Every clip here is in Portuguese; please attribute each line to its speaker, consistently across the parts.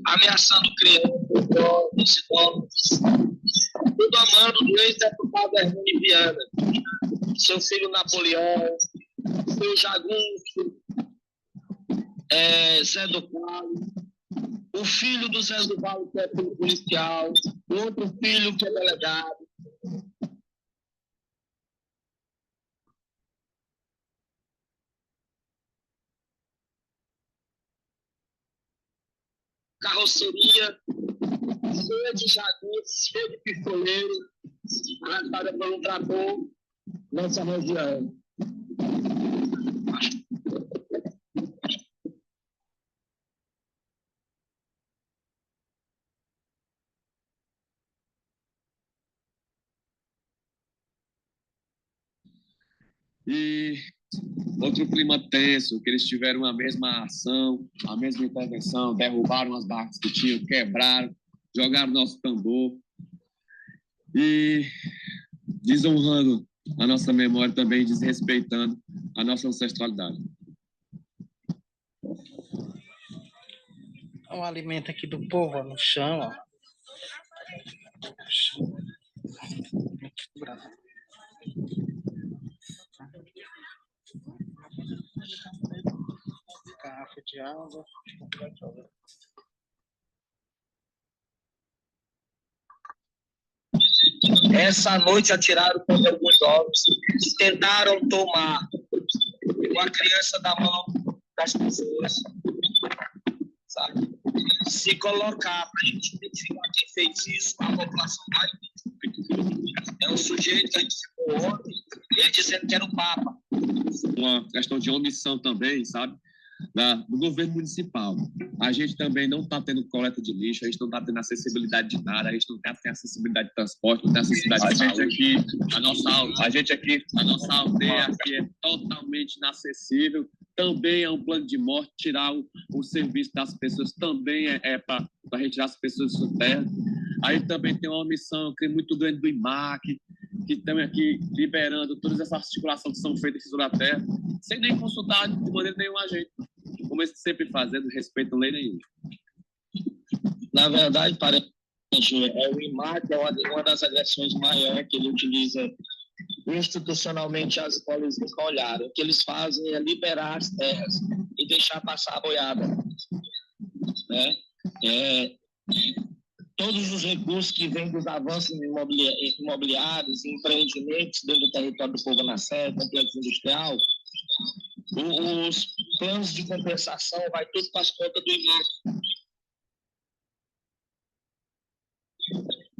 Speaker 1: ameaçando crianças, jovens, idosos. Tudo amando do ex-deputado Hernani Viana, seu filho Napoleão, seu jagunço, Zé do Vale, o filho do Zé do Vale, que é policial, o outro filho que é delegado. Carroceria cheia de jagunços, cheia de pistoleiro, arrastada por um trator nessa região.
Speaker 2: E outro clima tenso, que eles tiveram a mesma ação, a mesma intervenção, derrubaram as barracas que tinham, quebraram, jogaram nosso tambor e desonrando a nossa memória também, desrespeitando a nossa ancestralidade.
Speaker 3: O alimento aqui do povo, ó, no chão, ó. Garrafa de água.
Speaker 1: Essa noite atiraram contra alguns jovens que tentaram tomar uma criança da mão das pessoas, sabe? Se colocar para a gente identificar quem fez isso, a população vai identificar. É um sujeito que a gente ficou ontem, ele dizendo que era o Papa.
Speaker 2: Uma questão de omissão também, sabe? Do governo municipal. A gente também não está tendo coleta de lixo, a gente não está tendo acessibilidade de nada, a gente não tem acessibilidade de transporte, não tem acessibilidade de saúde. A nossa aldeia aqui é totalmente inacessível. Também é um plano de morte, tirar o serviço das pessoas também é para retirar as pessoas do terra. Aí também tem uma omissão muito grande do IMAC, que estão aqui liberando todas essas articulações que são feitas sobre a terra, sem nem consultar de maneira nenhuma a gente. Como eles sempre fazem, não respeitam lei nenhuma.
Speaker 1: Na verdade, parece o IMAC é uma das agressões maiores que ele utiliza institucionalmente. As escolas nunca olharam. O que eles fazem é liberar as terras e deixar passar a boiada, né? Todos os recursos que vêm dos avanços imobiliários e empreendimentos dentro do território do Povo na Serra, complexo industrial, os planos de compensação vai tudo para as contas do IMAC.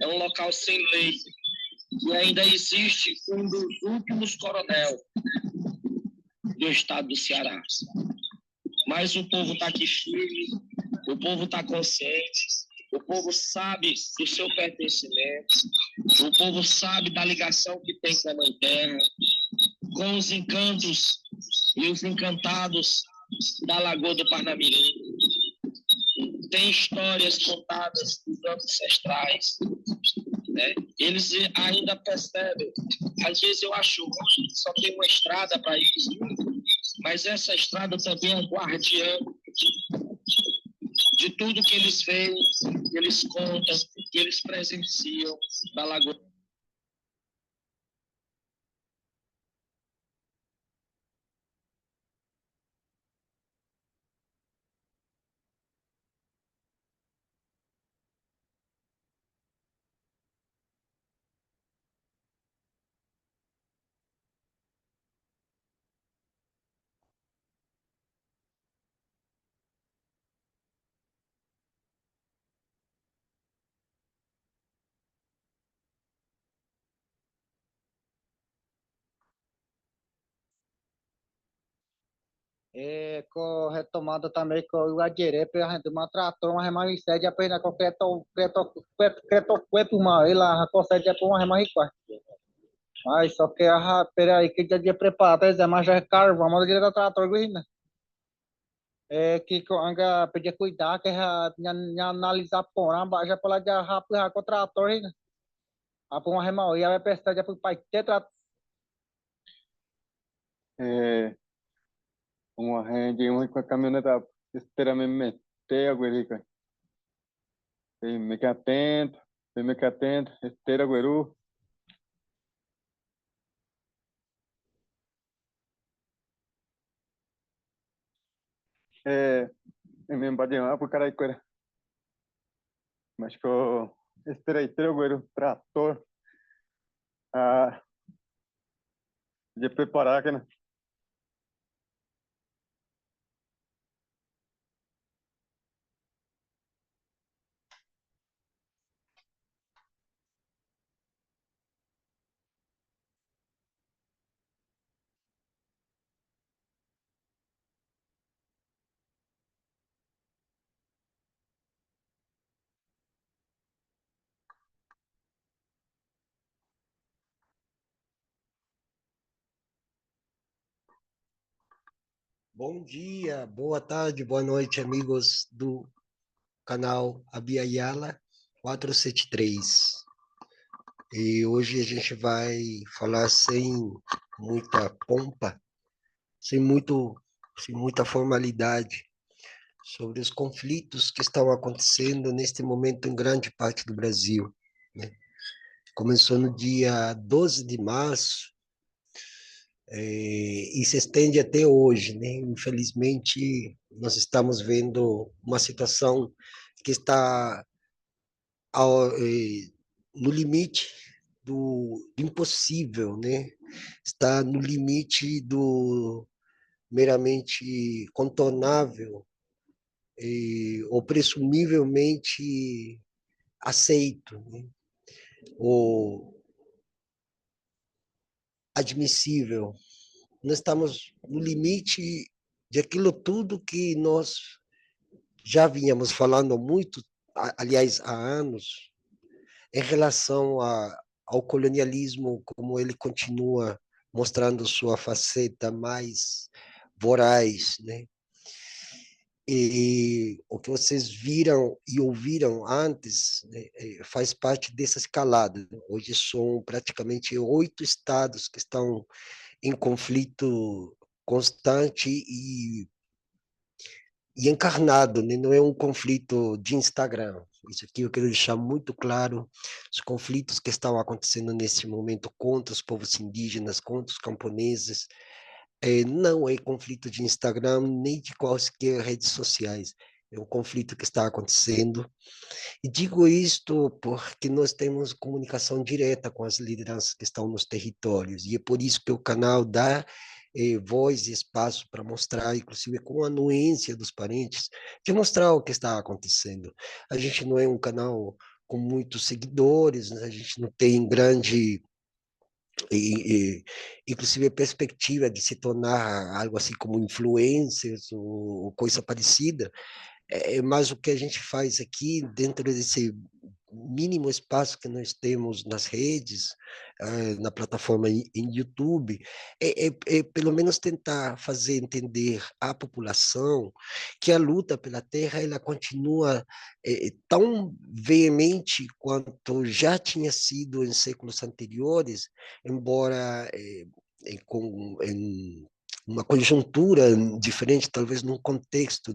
Speaker 1: É um local sem lei e ainda existe um dos últimos coronel do estado do Ceará. Mas o povo está aqui firme, o povo está consciente, o povo sabe do seu pertencimento, o povo sabe da ligação que tem com a Mãe Terra, com os encantos e os encantados da Lagoa do Parnamirim. Tem histórias contadas dos ancestrais, né? Eles ainda percebem. Às vezes eu acho que só tem uma estrada para eles, mas essa estrada também é guardiã de tudo que eles veem, que eles contam, que eles presenciam da Lagoa.
Speaker 3: Com retomada também com o Adirepe, a gente maltratou uma remanescente apenas com creto uma ela consegue por uma remanescente. Mas só que peraí que já dia preparado, mas já é carvão, mas ele trator grina. Que anga pedir cuidar que já analisar por já pela já rápido com o trator ainda. A por uma remanescente vai prestar já por pai ter trator.
Speaker 4: Uma gente, uma caminhoneta, espera me meter a guerica. Fique atento, esteira Gueru. Mesmo pode ir por carai coisa. Mas que esteira Gueru, trator. De preparar aqui, né?
Speaker 5: Bom dia, boa tarde, boa noite, amigos do canal Abia Yala 473. E hoje a gente vai falar sem muita pompa, sem muita formalidade, sobre os conflitos que estão acontecendo neste momento em grande parte do Brasil, né? Começou no dia 12 de março, e se estende até hoje, né? Infelizmente, nós estamos vendo uma situação que está no limite do impossível, né? Está no limite do meramente contornável ou presumivelmente aceito, né? Ou admissível. Nós estamos no limite de aquilo tudo que nós já vínhamos falando muito, aliás, há anos, em relação ao colonialismo, como ele continua mostrando sua faceta mais voraz, né? E o que vocês viram e ouviram antes, né, faz parte dessa escalada. Hoje são praticamente 8 estados que estão em conflito constante e encarnado, né? Não é um conflito de Instagram. Isso aqui eu quero deixar muito claro. Os conflitos que estão acontecendo nesse momento contra os povos indígenas, contra os camponeses, não é conflito de Instagram nem de quaisquer redes sociais. É um conflito que está acontecendo. E digo isto porque nós temos comunicação direta com as lideranças que estão nos territórios, e é por isso que o canal dá voz e espaço para mostrar, inclusive com a anuência dos parentes, de mostrar o que está acontecendo. A gente não é um canal com muitos seguidores, né? A gente não tem grande inclusive a perspectiva de se tornar algo assim como influencers ou coisa parecida, mas o que a gente faz aqui, dentro desse mínimo espaço que nós temos nas redes, na plataforma em YouTube, é pelo menos tentar fazer entender à população que a luta pela terra ela continua tão veemente quanto já tinha sido em séculos anteriores, embora em uma conjuntura diferente, talvez num contexto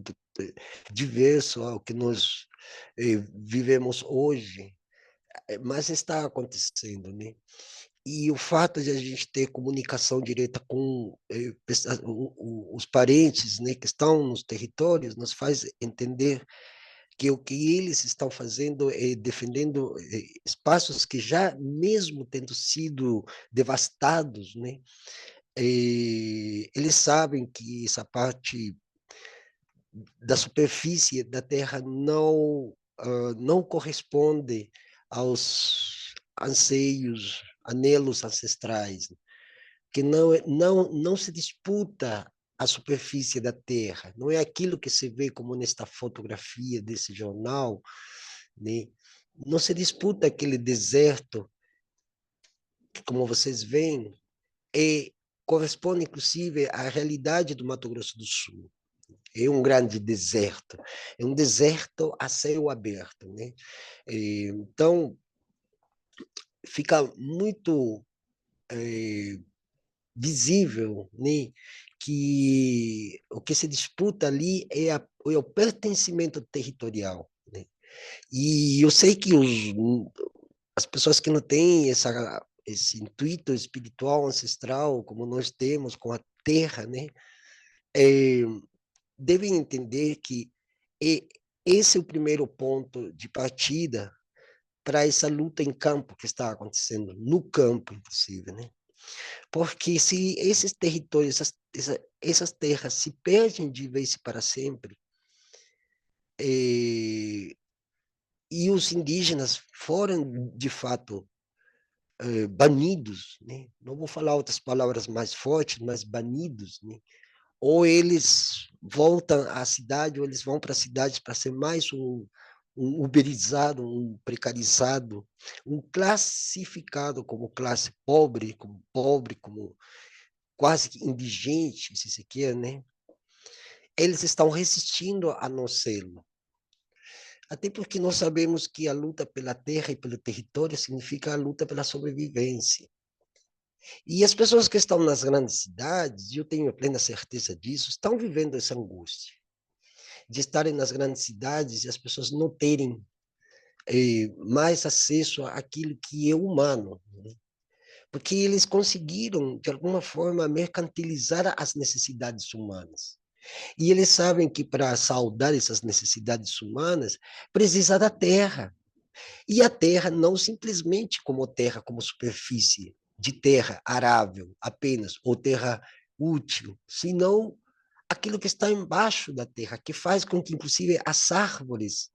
Speaker 5: diverso ao que nós vivemos hoje, mas está acontecendo, né? E o fato de a gente ter comunicação direta com os parentes, né, que estão nos territórios, nos faz entender que o que eles estão fazendo é defendendo espaços que já mesmo tendo sido devastados, né, eles sabem que essa parte da superfície da Terra não corresponde aos anseios, anelos ancestrais, que não se disputa a superfície da Terra, não é aquilo que se vê como nesta fotografia desse jornal, né? Não se disputa aquele deserto que, como vocês veem, corresponde inclusive à realidade do Mato Grosso do Sul. É um grande deserto, é um deserto a céu aberto, né? Então, fica muito visível, né, que o que se disputa ali é o pertencimento territorial, né? E eu sei que as pessoas que não têm esse intuito espiritual ancestral, como nós temos com a terra, né, é, devem entender que esse é o primeiro ponto de partida para essa luta em campo que está acontecendo, no campo, inclusive, né? Porque se esses territórios, essas terras se perdem de vez para sempre, e os indígenas foram, de fato, banidos, né? Não vou falar outras palavras mais fortes, mas banidos, né? Ou eles voltam à cidade, ou eles vão para a cidade para ser mais um uberizado, um precarizado, um classificado como classe pobre, como quase que indigente, se se quer, né? Eles estão resistindo a não serlo. Até porque nós sabemos que a luta pela terra e pelo território significa a luta pela sobrevivência. E as pessoas que estão nas grandes cidades, e eu tenho plena certeza disso, estão vivendo essa angústia de estarem nas grandes cidades e as pessoas não terem mais acesso àquilo que é humano, né? Porque eles conseguiram, de alguma forma, mercantilizar as necessidades humanas. E eles sabem que para saudar essas necessidades humanas, precisa da terra. E a terra não simplesmente como terra, como superfície de terra arável apenas, ou terra útil, senão aquilo que está embaixo da terra, que faz com que, inclusive, as árvores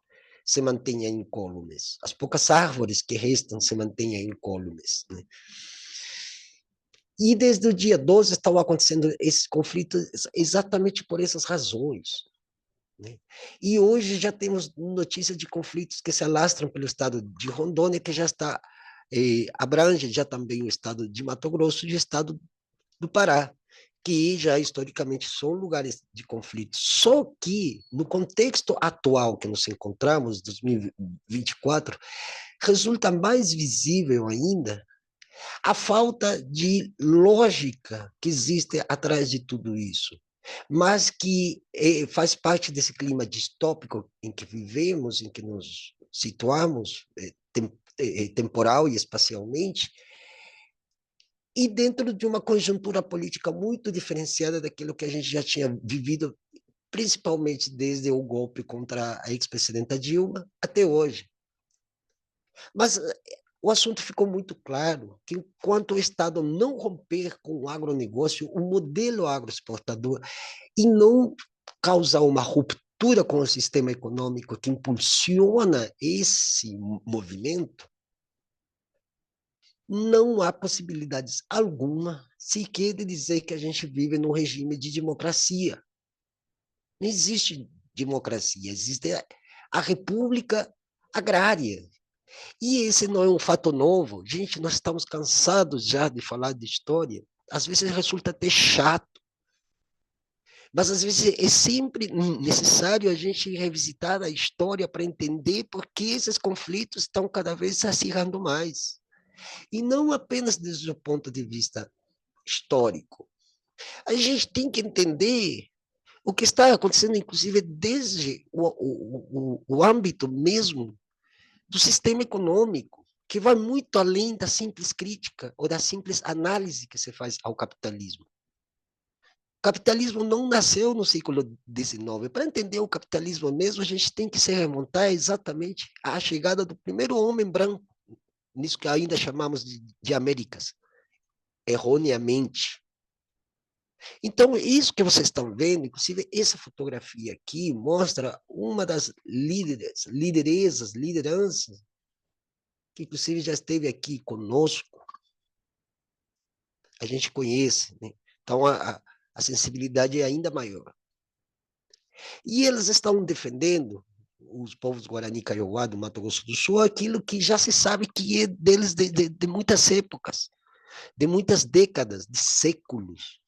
Speaker 5: se mantenham incólumes. As poucas árvores que restam se mantenham incólumes, né? E desde o dia 12 estão acontecendo esses conflitos exatamente por essas razões, né? E hoje já temos notícias de conflitos que se alastram pelo estado de Rondônia, que já está, abrange já também o estado de Mato Grosso e o estado do Pará, que já historicamente são lugares de conflito. Só que, no contexto atual que nos encontramos, 2024, resulta mais visível ainda a falta de lógica que existe atrás de tudo isso, mas que faz parte desse clima distópico em que vivemos, em que nos situamos, temporal e espacialmente, e dentro de uma conjuntura política muito diferenciada daquilo que a gente já tinha vivido, principalmente desde o golpe contra a ex-presidenta Dilma até hoje. Mas o assunto ficou muito claro que enquanto o Estado não romper com o agronegócio, o modelo agroexportador, e não causar uma ruptura com o sistema econômico que impulsiona esse movimento, não há possibilidades alguma sequer de dizer que a gente vive num regime de democracia. Não existe democracia, existe a república agrária. E esse não é um fato novo. Gente, nós estamos cansados já de falar de história. Às vezes resulta até chato. Mas às vezes é sempre necessário a gente revisitar a história para entender por que esses conflitos estão cada vez se acirrando mais. E não apenas desde o ponto de vista histórico. A gente tem que entender o que está acontecendo, inclusive, desde o âmbito mesmo do sistema econômico, que vai muito além da simples crítica ou da simples análise que se faz ao capitalismo. O capitalismo não nasceu no século XIX. Para entender o capitalismo mesmo, a gente tem que se remontar exatamente à chegada do primeiro homem branco, nisso que ainda chamamos de Américas, erroneamente. Então, isso que vocês estão vendo, inclusive essa fotografia aqui, mostra uma das lideranças, que inclusive já esteve aqui conosco, a gente conhece, né? Então a sensibilidade é ainda maior. E eles estão defendendo, os povos Guarani Kaiowá do Mato Grosso do Sul, aquilo que já se sabe que é deles de muitas épocas, de muitas décadas, de séculos.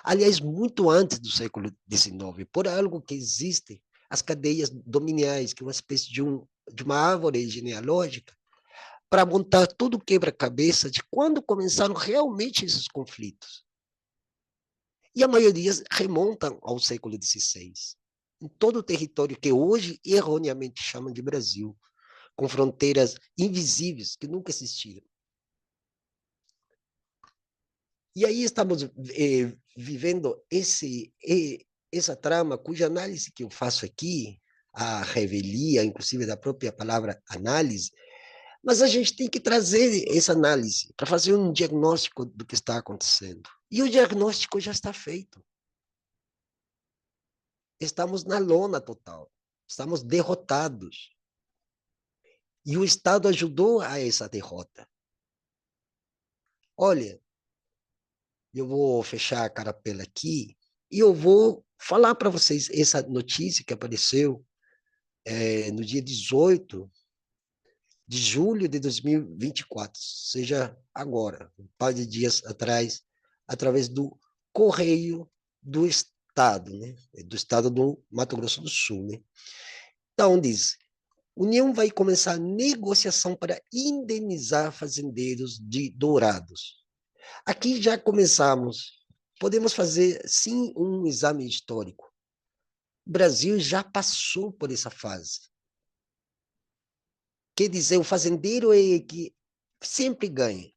Speaker 5: Aliás, muito antes do século XIX, por algo que existe, as cadeias dominiais, que é uma espécie de uma árvore genealógica, para montar todo o quebra-cabeça de quando começaram realmente esses conflitos. E a maioria remontam ao século XVI. em todo o território que hoje erroneamente chamam de Brasil, com fronteiras invisíveis que nunca existiram. E aí estamos vivendo essa trama, cuja análise que eu faço aqui, a revelia, inclusive da própria palavra análise, mas a gente tem que trazer essa análise para fazer um diagnóstico do que está acontecendo. E o diagnóstico já está feito. Estamos na lona total. Estamos derrotados. E o Estado ajudou a essa derrota. Olha, eu vou fechar a carapela aqui e eu vou falar para vocês essa notícia que apareceu no dia 18 de julho de 2024, seja agora, um par de dias atrás, através do Correio do Estado, né? Do Estado do Mato Grosso do Sul. Né? Então, diz, União vai começar negociação para indenizar fazendeiros de Dourados. Aqui já começamos. Podemos fazer, sim, um exame histórico. O Brasil já passou por essa fase. Quer dizer, o fazendeiro é que sempre ganha.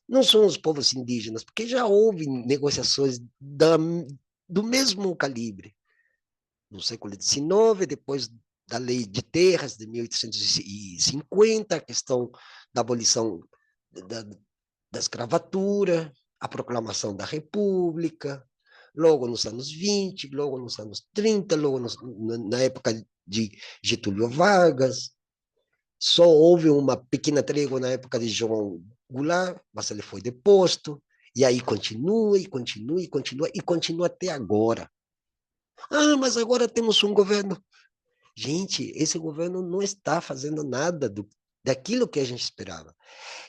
Speaker 5: Não são os povos indígenas, porque já houve negociações do mesmo calibre. No século XIX, depois da Lei de Terras, de 1850, a questão da abolição da escravatura, a proclamação da República, logo nos anos 20, logo nos anos 30, logo na época de Getúlio Vargas. Só houve uma pequena trégua na época de João Goulart, mas ele foi deposto, e aí continua, e continua, e continua, e continua até agora. Ah, mas agora temos um governo. Gente, esse governo não está fazendo nada daquilo que a gente esperava.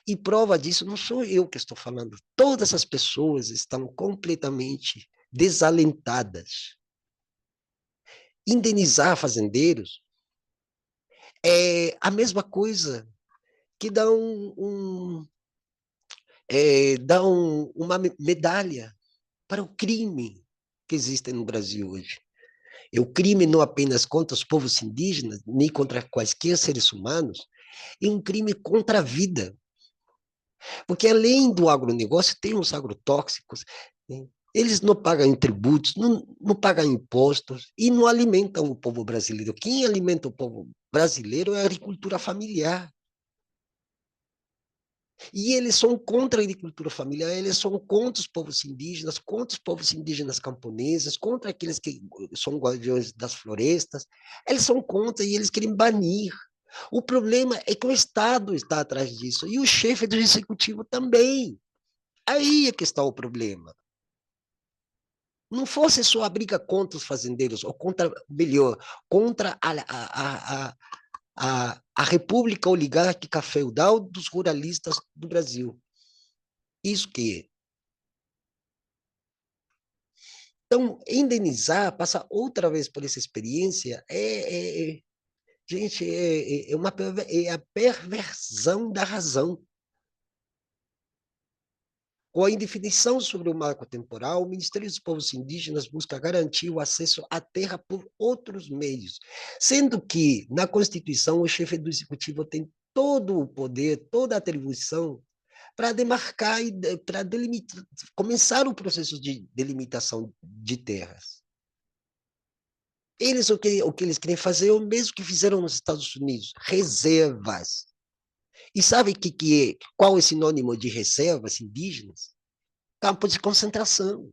Speaker 5: E prova disso não sou eu que estou falando. Todas as pessoas estão completamente desalentadas. Indenizar fazendeiros é a mesma coisa que dar uma medalha para o crime que existe no Brasil hoje. E o crime não apenas contra os povos indígenas, nem contra quaisquer seres humanos, é um crime contra a vida. Porque além do agronegócio, tem os agrotóxicos, né? Eles não pagam tributos, não pagam impostos e não alimentam o povo brasileiro. Quem alimenta o povo brasileiro é a agricultura familiar. E eles são contra a agricultura familiar, eles são contra os povos indígenas camponeses, contra aqueles que são guardiões das florestas. Eles são contra e eles querem banir. O problema é que o Estado está atrás disso e o chefe do executivo também. Aí é que está o problema. Não fosse só a briga contra os fazendeiros, ou contra, melhor, contra a república oligárquica feudal dos ruralistas do Brasil. Isso que é. Então, indenizar, passar outra vez por essa experiência, gente, é a perversão da razão. Com a indefinição sobre o marco temporal, o Ministério dos Povos Indígenas busca garantir o acesso à terra por outros meios, sendo que, na Constituição, o chefe do Executivo tem todo o poder, toda a atribuição para demarcar e para começar o processo de delimitação de terras. Eles, o que eles querem fazer é o mesmo que fizeram nos Estados Unidos, reservas. E sabe qual é o sinônimo de reservas indígenas? Campo de concentração.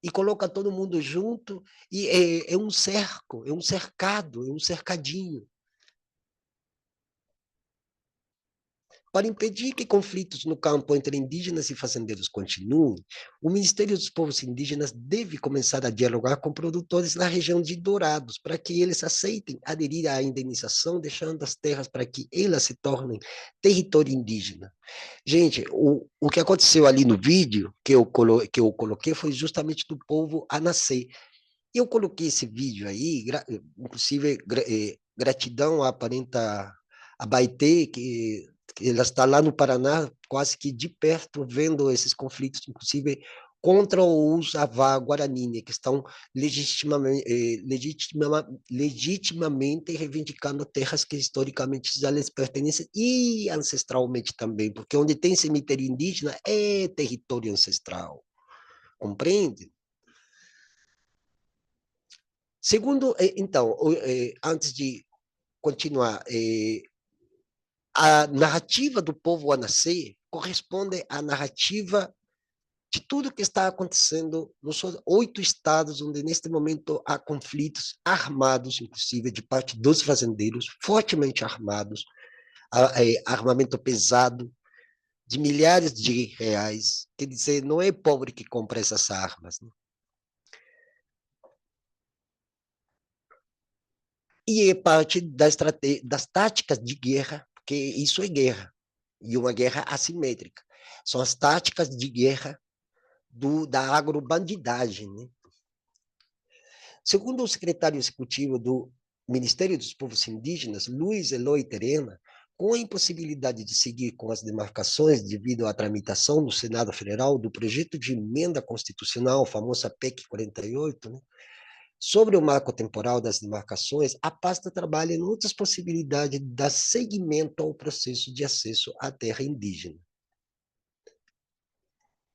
Speaker 5: E coloca todo mundo junto, e é um cerco, é um cercado, é um cercadinho. Para impedir que conflitos no campo entre indígenas e fazendeiros continuem, o Ministério dos Povos Indígenas deve começar a dialogar com produtores na região de Dourados, para que eles aceitem aderir à indenização, deixando as terras para que elas se tornem território indígena. Gente, o que aconteceu ali no vídeo que eu coloquei foi justamente do povo a nascer. Eu coloquei esse vídeo aí, inclusive gratidão à parenta Abaetê, que ela está lá no Paraná, quase que de perto, vendo esses conflitos, inclusive contra o uso Avá Guarani, que estão legitimamente reivindicando terras que historicamente já lhes pertencem e ancestralmente também, porque onde tem cemitério indígena é território ancestral, compreende? Segundo, então, antes de continuar, a narrativa do povo a nascer corresponde à narrativa de tudo que está acontecendo nos 8 estados onde, neste momento, há conflitos armados, inclusive, de parte dos fazendeiros, fortemente armados, armamento pesado, de milhares de reais. Quer dizer, não é pobre que compra essas armas, né? E é parte das táticas de guerra, porque isso é guerra, e uma guerra assimétrica. São as táticas de guerra da agrobandidagem, né? Segundo o secretário executivo do Ministério dos Povos Indígenas, Luiz Eloy Terena, com a impossibilidade de seguir com as demarcações devido à tramitação no Senado Federal do projeto de emenda constitucional, a famosa PEC 48, né, sobre o marco temporal das demarcações, a pasta trabalha em outras possibilidades de dar seguimento ao processo de acesso à terra indígena.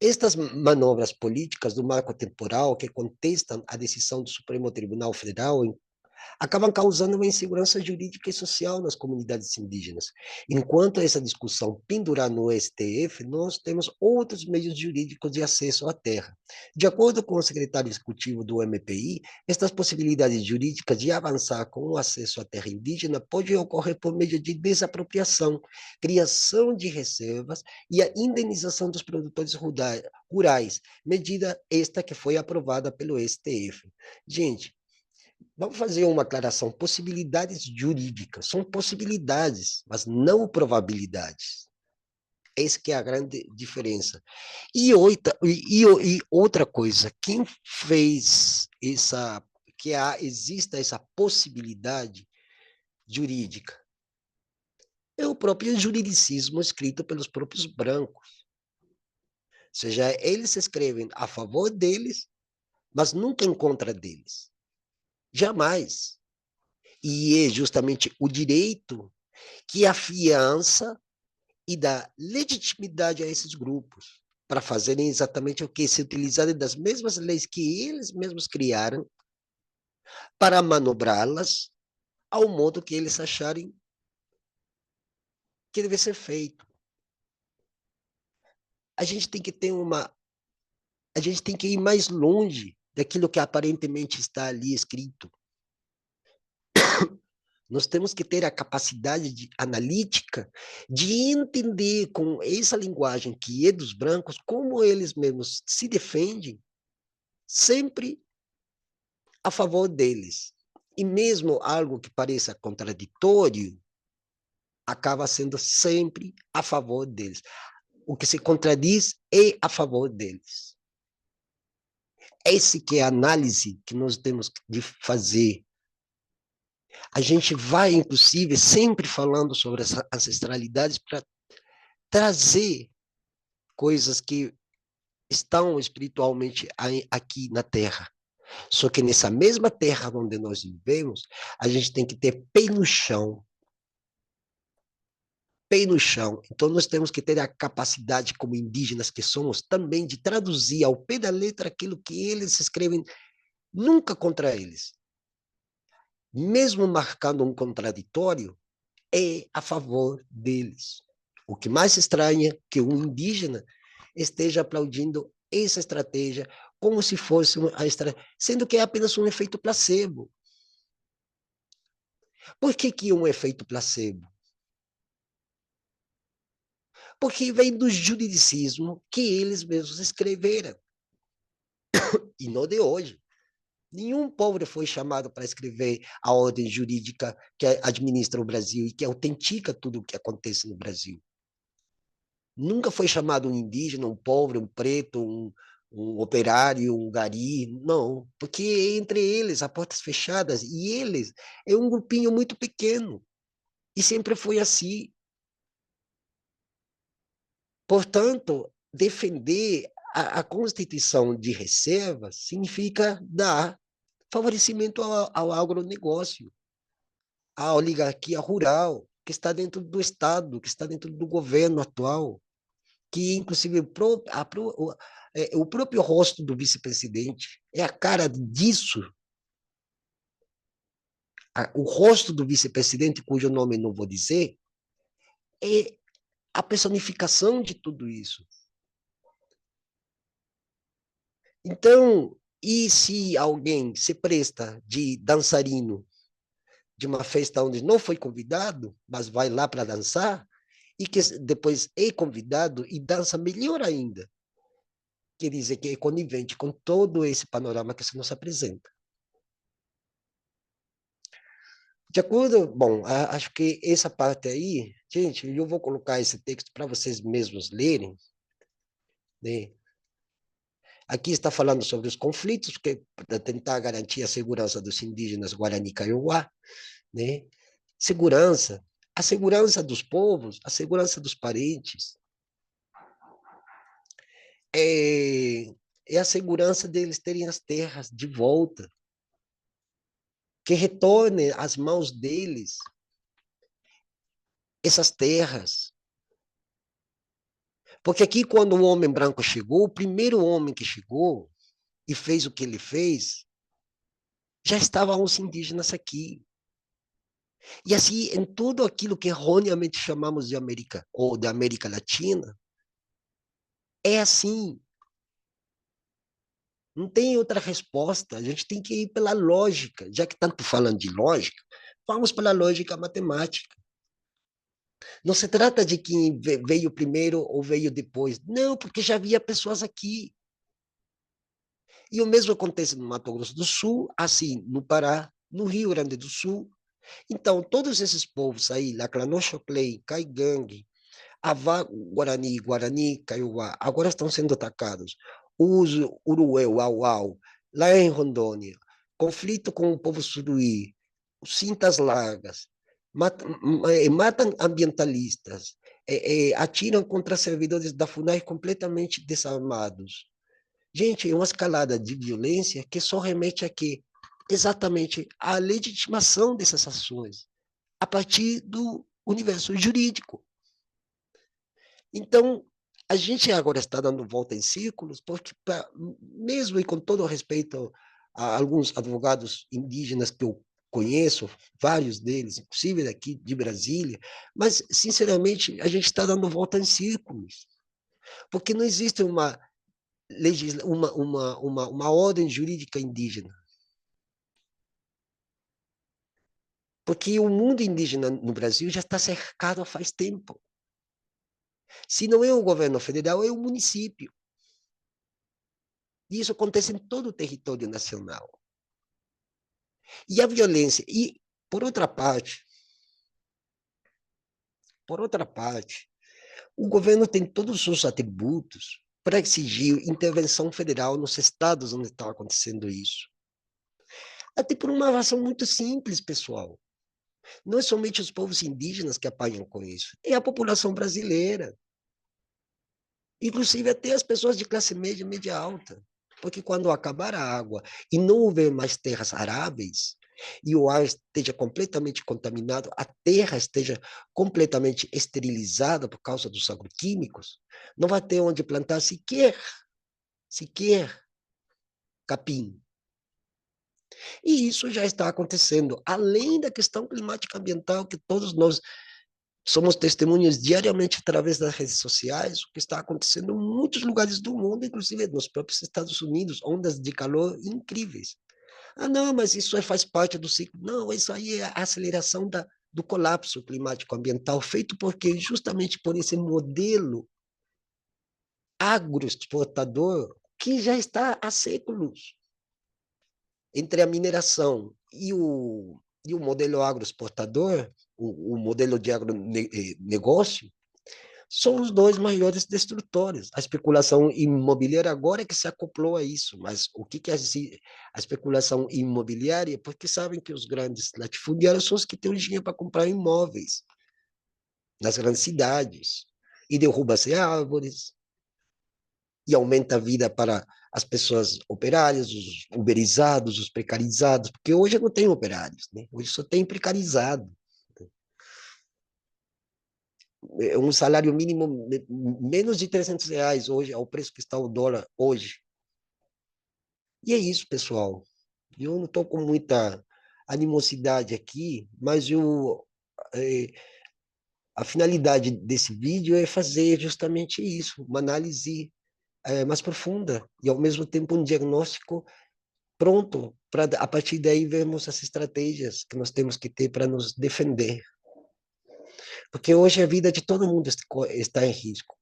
Speaker 5: Estas manobras políticas do marco temporal que contestam a decisão do Supremo Tribunal Federal acabam causando uma insegurança jurídica e social nas comunidades indígenas. Enquanto essa discussão pendurar no STF, nós temos outros meios jurídicos de acesso à terra. De acordo com o secretário executivo do MPI, estas possibilidades jurídicas de avançar com o acesso à terra indígena podem ocorrer por meio de desapropriação, criação de reservas e a indenização dos produtores rurais, medida esta que foi aprovada pelo STF. Gente, vamos fazer uma aclaração. Possibilidades jurídicas são possibilidades, mas não probabilidades. Essa que é a grande diferença. E outra coisa, quem fez exista essa possibilidade jurídica é o próprio juridicismo escrito pelos próprios brancos. Ou seja, eles escrevem a favor deles, mas nunca em contra deles. Jamais. E é justamente o direito que afiança e dá legitimidade a esses grupos para fazerem exatamente o que? Se utilizarem das mesmas leis que eles mesmos criaram para manobrá-las ao modo que eles acharem que deve ser feito. A gente tem que ter a gente tem que ir mais longe daquilo que aparentemente está ali escrito. Nós temos que ter a capacidade analítica de entender com essa linguagem que é dos brancos, como eles mesmos se defendem, sempre a favor deles. E mesmo algo que pareça contraditório, acaba sendo sempre a favor deles. O que se contradiz é a favor deles. Essa que é a análise que nós temos de fazer. A gente vai, inclusive, sempre falando sobre as ancestralidades para trazer coisas que estão espiritualmente aqui na Terra. Só que nessa mesma Terra onde nós vivemos, a gente tem que ter pé no chão. Pé no chão. Então, nós temos que ter a capacidade, como indígenas que somos, também de traduzir ao pé da letra aquilo que eles escrevem, nunca contra eles. Mesmo marcando um contraditório, é a favor deles. O que mais estranha é que um indígena esteja aplaudindo essa estratégia como se fosse a estratégia, sendo que é apenas um efeito placebo. Por que é um efeito placebo? Porque vem do juridicismo que eles mesmos escreveram. E não de hoje. Nenhum povo foi chamado para escrever a ordem jurídica que administra o Brasil e que autentica tudo o que acontece no Brasil. Nunca foi chamado um indígena, um pobre, um preto, um operário, um gari, não, porque entre eles, a portas fechadas, e eles é um grupinho muito pequeno, e sempre foi assim. Portanto, defender a constituição de reservas significa dar favorecimento ao agronegócio, à oligarquia rural, que está dentro do Estado, que está dentro do governo atual, que, inclusive, o próprio rosto do vice-presidente é a cara disso. O rosto do vice-presidente, cujo nome não vou dizer, é a personificação de tudo isso. Então, e se alguém se presta de dançarino de uma festa onde não foi convidado, mas vai lá para dançar, e que depois é convidado e dança melhor ainda, quer dizer que é conivente com todo esse panorama que se nos apresenta. De acordo? Bom, acho que essa parte aí, gente, eu vou colocar esse texto para vocês mesmos lerem, né? Aqui está falando sobre os conflitos, para tentar garantir a segurança dos indígenas Guarani Kaiowá, né? Segurança, a segurança dos povos, a segurança dos parentes, é a segurança deles terem as terras de volta, que retorne às mãos deles essas terras. Porque aqui, quando o homem branco chegou, o primeiro homem que chegou e fez o que ele fez, já estavam os indígenas aqui. E assim, em tudo aquilo que erroneamente chamamos de América, ou de América Latina, é assim. Não tem outra resposta. A gente tem que ir pela lógica. Já que tanto falando de lógica, vamos pela lógica matemática. Não se trata de quem veio primeiro ou veio depois. Não, porque já havia pessoas aqui. E o mesmo acontece no Mato Grosso do Sul, assim, no Pará, no Rio Grande do Sul. Então, todos esses povos aí, Laclanochoclei, Caigangue, Avá, Guarani, Kaiowá, agora estão sendo atacados. Uso, Urué, Uauau, lá em Rondônia, conflito com o povo suruí, os Cintas Largas, matam ambientalistas, atiram contra servidores da FUNAI completamente desarmados. Gente, é uma escalada de violência que só remete a quê? Exatamente à legitimação dessas ações, a partir do universo jurídico. Então, a gente agora está dando volta em círculos, porque, mesmo e com todo respeito a alguns advogados indígenas que eu conheço, vários deles, inclusive daqui de Brasília, mas, sinceramente, a gente está dando volta em círculos, porque não existe uma ordem jurídica indígena. Porque o mundo indígena no Brasil já está cercado faz tempo. Se não é o governo federal, é o município. E isso acontece em todo o território nacional. E a violência. E, por outra parte, o governo tem todos os atributos para exigir intervenção federal nos estados onde está acontecendo isso. Até por uma razão muito simples, pessoal. Não é somente os povos indígenas que apanham com isso, é a população brasileira. Inclusive até as pessoas de classe média, média alta. Porque quando acabar a água e não houver mais terras aráveis, e o ar esteja completamente contaminado, a terra esteja completamente esterilizada por causa dos agroquímicos, não vai ter onde plantar sequer capim. E isso já está acontecendo, além da questão climática ambiental que todos nós somos testemunhas diariamente através das redes sociais, o que está acontecendo em muitos lugares do mundo, inclusive nos próprios Estados Unidos, ondas de calor incríveis. Ah, não, mas isso faz parte do ciclo. Não, isso aí é a aceleração do colapso climático ambiental, feito porque justamente por esse modelo agroexportador que já está há séculos entre a mineração e o modelo agroexportador, o modelo de agronegócio, são os dois maiores destrutores. A especulação imobiliária agora é que se acoplou a isso, mas o que é a especulação imobiliária? Porque sabem que os grandes latifundiários são os que têm o dinheiro para comprar imóveis nas grandes cidades, e derruba-se árvores, e aumenta a vida para as pessoas operárias, os uberizados, os precarizados, porque hoje não tem operários, né? Hoje só tem precarizado. É um salário mínimo menos de R$ 300 hoje, ao preço que está o dólar hoje. E é isso, pessoal. Eu não estou com muita animosidade aqui, mas a finalidade desse vídeo é fazer justamente isso, uma análise mais profunda e, ao mesmo tempo, um diagnóstico pronto para, a partir daí, vermos as estratégias que nós temos que ter para nos defender. Porque hoje a vida de todo mundo está em risco.